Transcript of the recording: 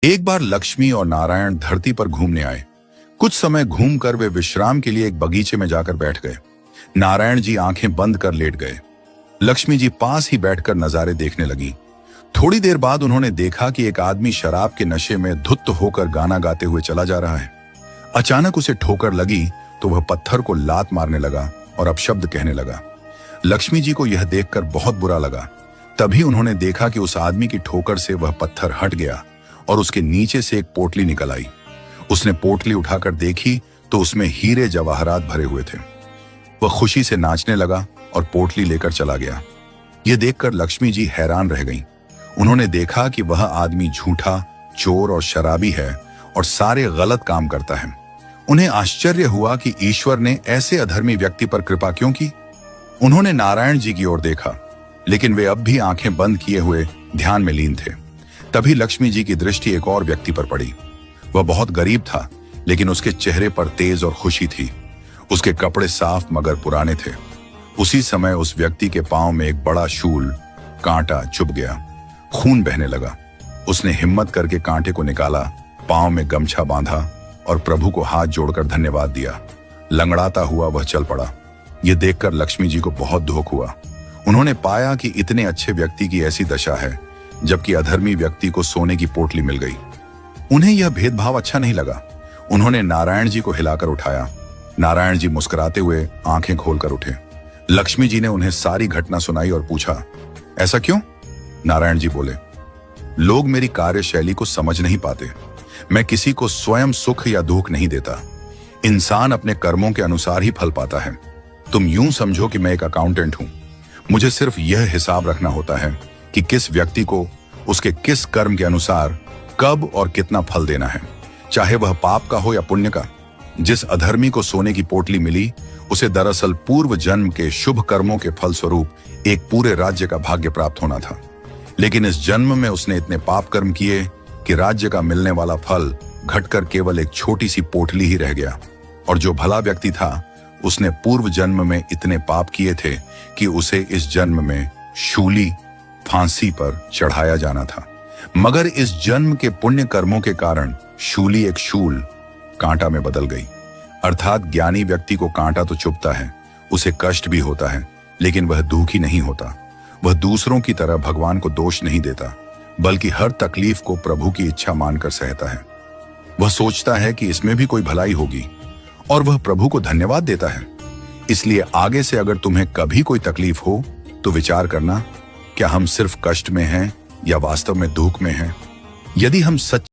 एक बार लक्ष्मी और नारायण धरती पर घूमने आए। कुछ समय घूमकर वे विश्राम के लिए एक बगीचे में जाकर बैठ गए। नारायण जी आंखें बंद कर लेट गए। लक्ष्मी जी पास ही बैठकर नजारे देखने लगी। थोड़ी देर बाद उन्होंने देखा कि एक आदमी शराब के नशे में धुत होकर गाना गाते हुए चला जा रहा है। अचानक उसे ठोकर लगी तो वह पत्थर को लात मारने लगा और अपशब्द कहने लगा। लक्ष्मी जी को यह देखकर बहुत बुरा लगा। तभी उन्होंने देखा कि उस आदमी की ठोकर से वह पत्थर हट गया और उसके नीचे से एक पोटली निकल आई। उसने पोटली उठाकर देखी तो उसमें हीरे जवाहरात भरे हुए थे। वह खुशी से नाचने लगा और पोटली लेकर चला गया। यह देखकर लक्ष्मी जी हैरान रह गईं। उन्होंने देखा कि वह आदमी झूठा, चोर और शराबी है और सारे गलत काम करता है। उन्हें आश्चर्य हुआ कि ईश्वर ने ऐसे अधर्मी व्यक्ति पर कृपा क्यों की। उन्होंने नारायण जी की ओर देखा, लेकिन वे अब भी आंखें बंद किए हुए ध्यान में लीन थे। तभी लक्ष्मी जी की दृष्टि एक और व्यक्ति पर पड़ी। वह बहुत गरीब था, लेकिन उसके चेहरे पर तेज और खुशी थी। उसके कपड़े साफ मगर पुराने थे। उसी समय उस व्यक्ति के पांव में एक बड़ा शूल कांटा चुभ गया। खून बहने लगा। उसने हिम्मत करके कांटे को निकाला, पांव में गमछा बांधा और प्रभु को हाथ जोड़कर धन्यवाद दिया। लंगड़ाता हुआ वह चल पड़ा। यह देखकर लक्ष्मी जी को बहुत दुख हुआ। उन्होंने पाया कि इतने अच्छे व्यक्ति की ऐसी दशा है, जबकि अधर्मी व्यक्ति को सोने की पोटली मिल गई। उन्हें यह भेदभाव अच्छा नहीं लगा। उन्होंने नारायण जी को हिलाकर उठाया। नारायण जी मुस्कुराते हुए आंखें खोलकर उठे। लक्ष्मी जी ने उन्हें सारी घटना सुनाई और पूछा, ऐसा क्यों? नारायण जी बोले, लोग मेरी कार्यशैली को समझ नहीं पाते। मैं किसी को स्वयं सुख या दुख नहीं देता। इंसान अपने कर्मों के अनुसार ही फल पाता है। तुम यूं समझो कि मैं एक अकाउंटेंट हूं। मुझे सिर्फ यह हिसाब रखना होता है कि किस व्यक्ति को उसके किस कर्म के अनुसार कब और कितना फल देना है, चाहे वह पाप का हो या पुण्य का। जिस अधर्मी को सोने की पोटली मिली, उसे दरअसल पूर्व जन्म के शुभ कर्मों के फल स्वरूप एक पूरे राज्य का भाग्य प्राप्त होना था। लेकिन इस जन्म में उसने इतने पाप कर्म किए कि राज्य का मिलने वाला फल घटकर केवल एक छोटी सी पोटली ही रह गया। और जो भला व्यक्ति था, उसने पूर्व जन्म में इतने पाप किए थे कि उसे इस जन्म में शूली फांसी पर चढ़ाया जाना था। मगर इस जन्म के पुण्य कर्मों के कारण शूली एक शूल कांटा में बदल गई। अर्थात ज्ञानी व्यक्ति को कांटा तो चुभता है, उसे कष्ट भी होता है, लेकिन वह दुखी नहीं होता। वह दूसरों की तरह भगवान को दोष नहीं देता, बल्कि हर तकलीफ को प्रभु की इच्छा मानकर सहता है। वह सोचता है कि इसमें भी कोई भलाई होगी और वह प्रभु को धन्यवाद देता है। इसलिए आगे से अगर तुम्हें कभी कोई तकलीफ हो तो विचार करना, क्या हम सिर्फ कष्ट में हैं या वास्तव में दुख में हैं। यदि हम सच